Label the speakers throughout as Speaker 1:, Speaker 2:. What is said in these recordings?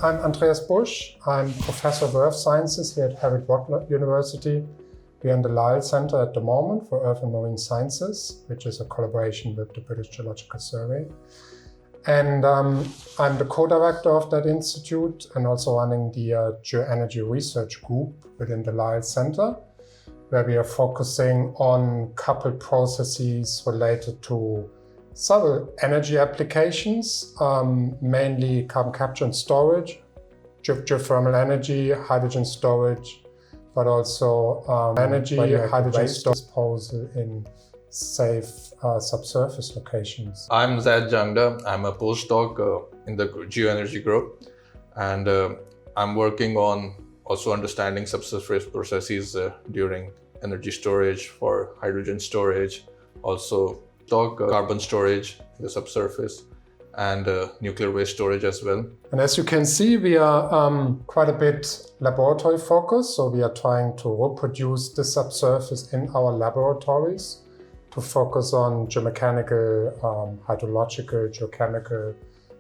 Speaker 1: I'm Andreas Busch. I'm Professor of Earth Sciences here at Heriot-Watt University. We're in the Lyell Center at the moment for Earth and Marine Sciences, which is a collaboration with the British Geological Survey. And I'm the co-director of that institute and also running the Geoenergy Research Group within the Lyell Center, where we are focusing on coupled processes related to several energy applications, mainly carbon capture and storage, geothermal energy, hydrogen storage, but also hydrogen disposal in safe subsurface locations.
Speaker 2: I'm Zaid Jangda. I'm a postdoc in the Geoenergy group, and I'm working on also understanding subsurface processes during energy storage for hydrogen storage, also carbon storage in the subsurface, and nuclear waste storage as well.
Speaker 1: And as you can see, we are quite a bit laboratory focused, so we are trying to reproduce the subsurface in our laboratories to focus on geomechanical, hydrological, geochemical,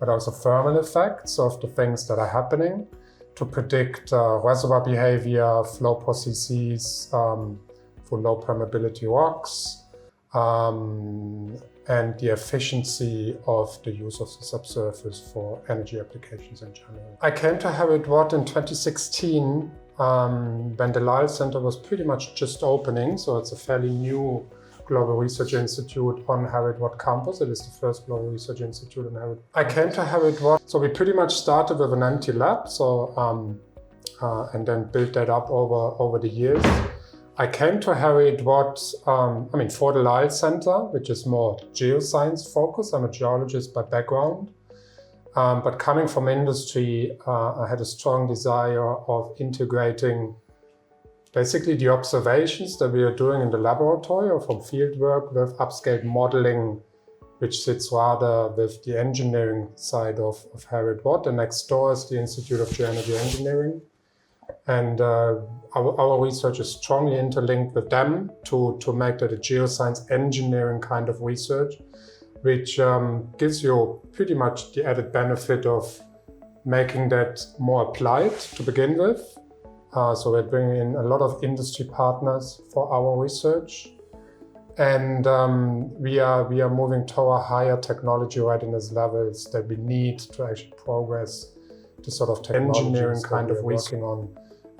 Speaker 1: but also thermal effects of the things that are happening to predict reservoir behavior, flow processes for low permeability rocks, and the efficiency of the use of the subsurface for energy applications in general. I came to Heriot-Watt in 2016 when the Lyell Center was pretty much just opening, so it's a fairly new global research institute on Heriot-Watt campus. It is the first global research institute in Heriot. I came to Heriot-Watt, so we pretty much started with an empty lab, and then built that up over the years. I came to Heriot-Watt, for the Lyell Center, which is more geoscience focused. I'm a geologist by background, but coming from industry, I had a strong desire of integrating basically the observations that we are doing in the laboratory or from field work with upscale modeling, which sits rather with the engineering side of Heriot-Watt. And next door is the Institute of Geoenergy Engineering. And our research is strongly interlinked with them to make that a geoscience engineering kind of research, which gives you pretty much the added benefit of making that more applied to begin with. So we're bringing in a lot of industry partners for our research. And we are moving toward higher technology readiness levels that we need to actually progress the sort of engineering kind of working on.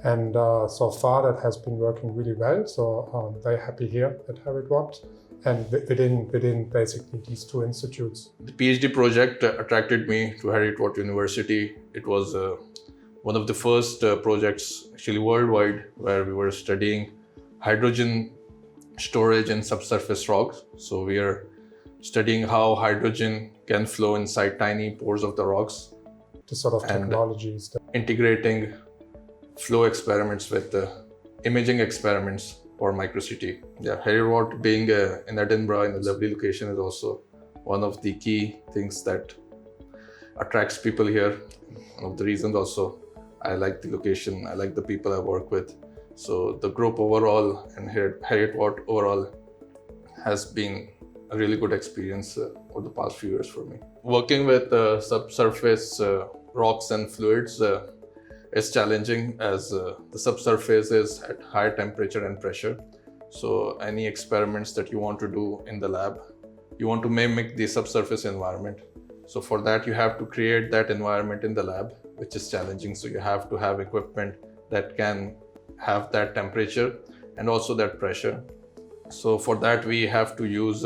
Speaker 1: And so far that has been working really well. So very happy here at Heriot-Watt and within basically these two institutes.
Speaker 2: The PhD project attracted me to Heriot-Watt University. It was one of the first projects actually worldwide where we were studying hydrogen storage in subsurface rocks. So we are studying how hydrogen can flow inside tiny pores of the rocks.
Speaker 1: The sort of technologies.
Speaker 2: Integrating flow experiments with imaging experiments for microcity. Yeah, Heriot-Watt being in Edinburgh in a lovely location is also one of the key things that attracts people here. One of the reasons also I like the location, I like the people I work with. So the group overall and Heriot-Watt overall has been a really good experience over the past few years for me. Working with subsurface rocks and fluids is challenging as the subsurface is at high temperature and pressure. So any experiments that you want to do in the lab, you want to mimic the subsurface environment. So for that, you have to create that environment in the lab, which is challenging. So you have to have equipment that can have that temperature and also that pressure. So for that, we have to use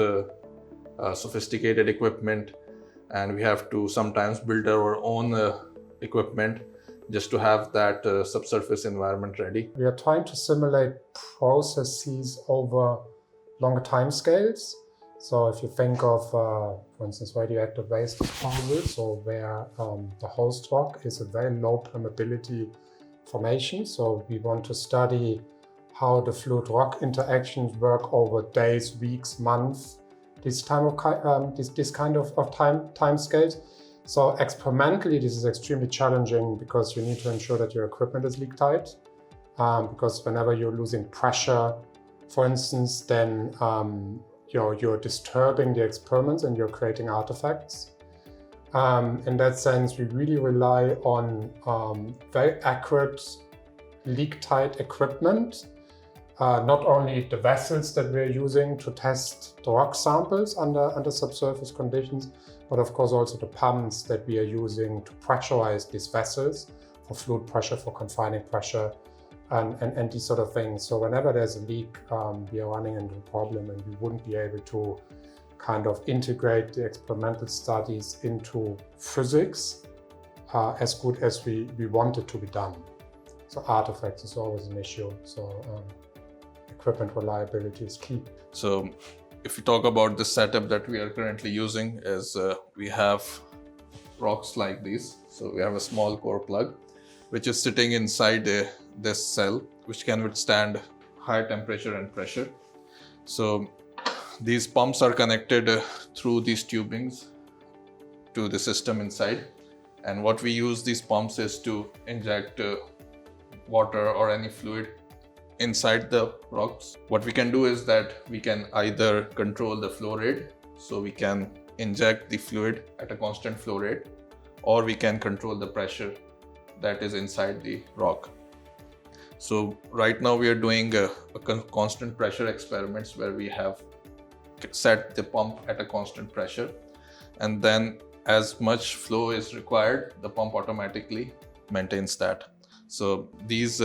Speaker 2: sophisticated equipment, and we have to sometimes build our own equipment just to have that subsurface environment ready.
Speaker 1: We are trying to simulate processes over longer time scales. So if you think of, for instance, radioactive waste disposal, so where the host rock is a very low permeability formation. So we want to study how the fluid rock interactions work over days, weeks, months, this kind of time scales. So experimentally, this is extremely challenging because you need to ensure that your equipment is leak tight. Because whenever you're losing pressure, for instance, then you're disturbing the experiments and you're creating artifacts. In that sense, we really rely on very accurate leak-tight equipment. Not only the vessels that we're using to test the rock samples under subsurface conditions, but of course also the pumps that we are using to pressurize these vessels for fluid pressure, for confining pressure, and these sort of things. So whenever there's a leak, we are running into a problem, and we wouldn't be able to kind of integrate the experimental studies into physics as good as we want it to be done. So artifacts is always an issue. So equipment reliability is key.
Speaker 2: So if we talk about the setup that we are currently using, is we have rocks like these. So we have a small core plug which is sitting inside this cell, which can withstand high temperature and pressure. So these pumps are connected through these tubings to the system inside. And what we use these pumps is to inject water or any fluid inside the rocks. What we can do is that we can either control the flow rate, so we can inject the fluid at a constant flow rate, or we can control the pressure that is inside the rock. So right now we are doing a constant pressure experiments where we have set the pump at a constant pressure, and then as much flow is required, the pump automatically maintains that. So these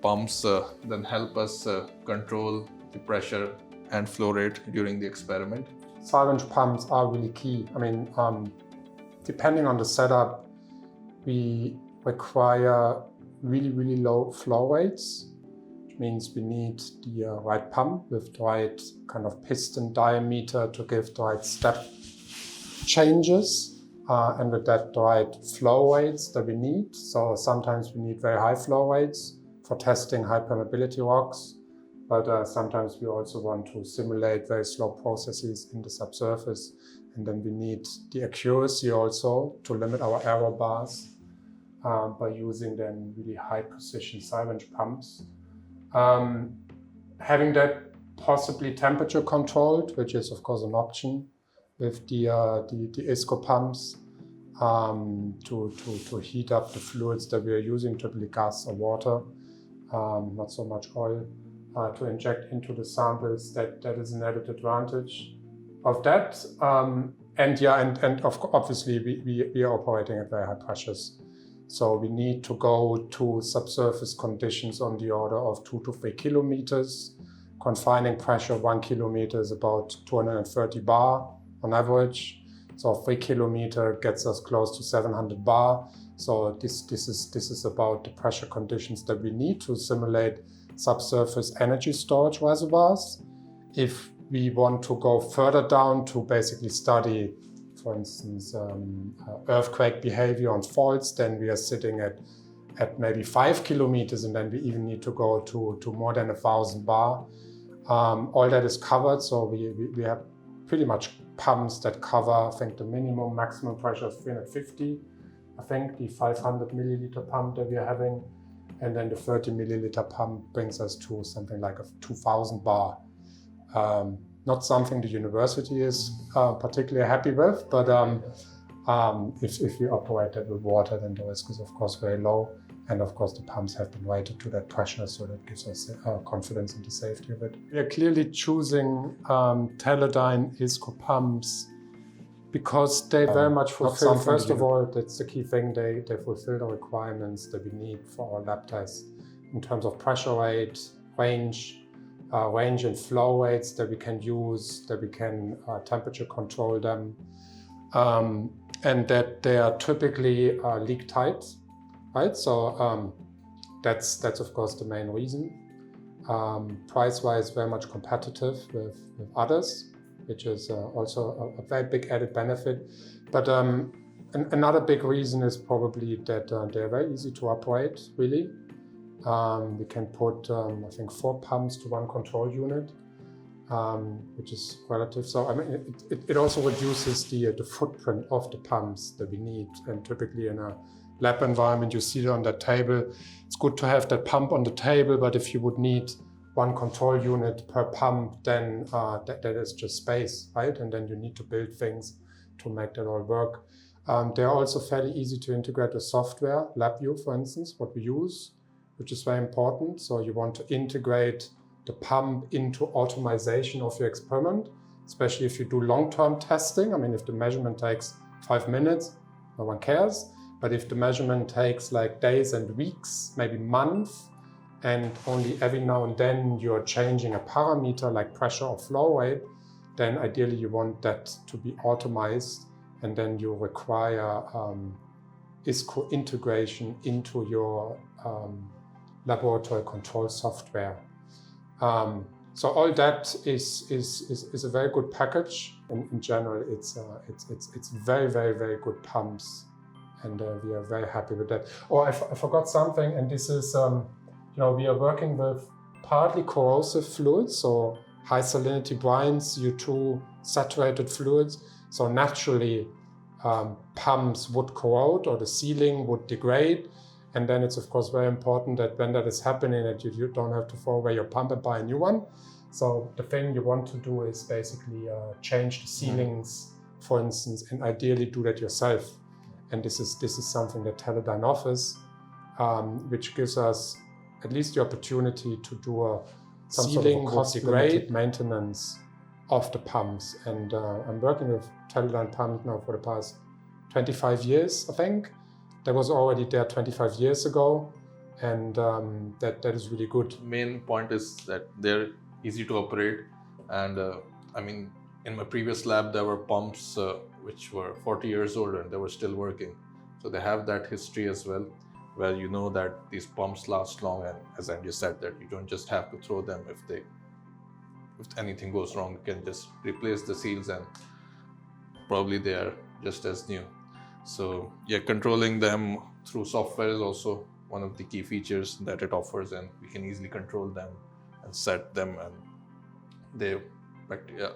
Speaker 2: pumps then help us control the pressure and flow rate during the experiment.
Speaker 1: Syringe pumps are really key. I mean, depending on the setup, we require really low flow rates, which means we need the right pump with the right kind of piston diameter to give the right step changes, and with that the right flow rates that we need. So sometimes we need very high flow rates for testing high permeability rocks, but sometimes we also want to simulate very slow processes in the subsurface, and then we need the accuracy also to limit our error bars by using then really high precision syringe pumps. Having that possibly temperature controlled, which is of course an option with the ISCO pumps, to heat up the fluids that we are using, typically gas or water, not so much oil, to inject into the samples. That is an added advantage of that. Obviously we are operating at very high pressures. So we need to go to subsurface conditions on the order of 2 to 3 kilometers. Confining pressure 1 kilometer is about 230 bar on average. So 3 kilometer gets us close to 700 bar. So this is about the pressure conditions that we need to simulate subsurface energy storage reservoirs. If we want to go further down to basically study, for instance, earthquake behavior on faults, then we are sitting at maybe 5 kilometers, and then we even need to go to more than 1,000 bar. All that is covered, so we have pretty much pumps that cover, I think the maximum pressure is 350. I think the 500 milliliter pump that we are having, and then the 30 milliliter pump brings us to something like a 2,000 bar. Not something the university is particularly happy with, but if we operate that with water, then the risk is of course very low. And of course the pumps have been rated to that pressure, so that gives us confidence in the safety of it. We are clearly choosing Teledyne ISCO pumps because they very much fulfill, first of all, that's the key thing, they fulfill the requirements that we need for our lab tests in terms of pressure rate, range and flow rates that we can use, that we can temperature control them, and that they are typically leak tight, right? So that's of course the main reason. Price-wise, very much competitive with others, which is also a very big added benefit. But another big reason is probably that they're very easy to operate, really. We can put, I think, 4 pumps to 1 control unit, which is relative. So I mean, it also reduces the footprint of the pumps that we need. And typically in a lab environment, you see it on that table. It's good to have that pump on the table, but if you would need 1 control unit per pump, then that is just space, right? And then you need to build things to make that all work. They're also fairly easy to integrate with software, LabVIEW, for instance, what we use, which is very important. So you want to integrate the pump into automation of your experiment, especially if you do long-term testing. I mean, if the measurement takes 5 minutes, no one cares. But if the measurement takes like days and weeks, maybe months, and only every now and then you're changing a parameter like pressure or flow rate, then ideally you want that to be automized, and then you require ISCO integration into your laboratory control software. So all that is a very good package. In general, it's very, very, very good pumps, and we are very happy with that. Oh, I forgot something, and this is, we are working with partly corrosive fluids, so high salinity brines, CO2 saturated fluids. So naturally, pumps would corrode or the sealing would degrade. And then it's of course very important that when that is happening, that you don't have to throw away your pump and buy a new one. So the thing you want to do is basically change the sealings, for instance, and ideally do that yourself. And this is something that Teledyne offers, which gives us at least the opportunity to do some sealing, cost-limited maintenance of the pumps. And I'm working with Teledyne pumps now for the past 25 years, I think. That was already there 25 years ago, and that is really good.
Speaker 2: Main point is that they're easy to operate, and I mean, in my previous lab there were pumps which were 40 years old and they were still working. So they have that history as well, where you know that these pumps last long, and as Andreas said, that you don't just have to throw them if anything goes wrong. You can just replace the seals and probably they are just as new. So yeah, controlling them through software is also one of the key features that it offers, and we can easily control them and set them, and they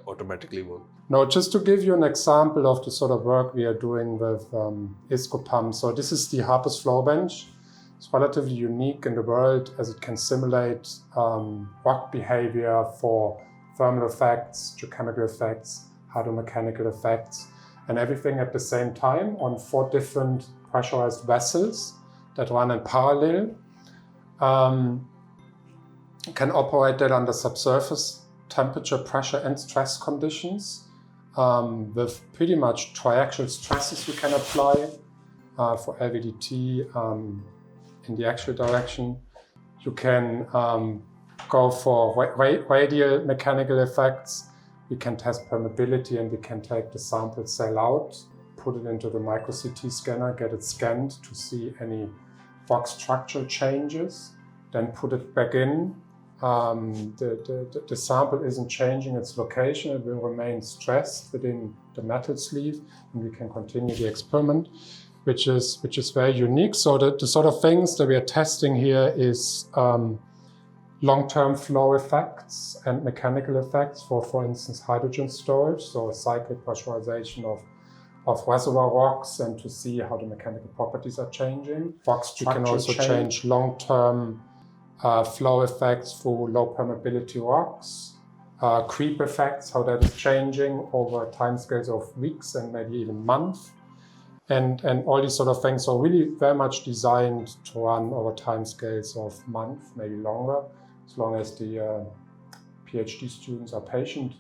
Speaker 2: automatically work.
Speaker 1: Now, just to give you an example of the sort of work we are doing with ISCO pumps. So this is the Harper's flow bench. It's relatively unique in the world as it can simulate rock behavior for thermal effects, geochemical effects, hydromechanical effects, and everything at the same time on 4 different pressurized vessels that run in parallel. Can operate that under subsurface temperature, pressure, and stress conditions with pretty much triaxial stresses you can apply for LVDT in the axial direction. You can go for radial mechanical effects. We can test permeability, and we can take the sample cell out, put it into the micro CT scanner, get it scanned to see any rock structural changes, then put it back in. The sample isn't changing its location, it will remain stressed within the metal sleeve, and we can continue the experiment, which is very unique. So the sort of things that we are testing here is long-term flow effects and mechanical effects for instance, hydrogen storage, so cyclic pressurization of reservoir rocks, and to see how the mechanical properties are changing. You can also change long-term flow effects for low permeability rocks, creep effects, how that is changing over timescales of weeks and maybe even months, and all these sort of things. So really very much designed to run over timescales of months, maybe longer, as long as the PhD students are patient.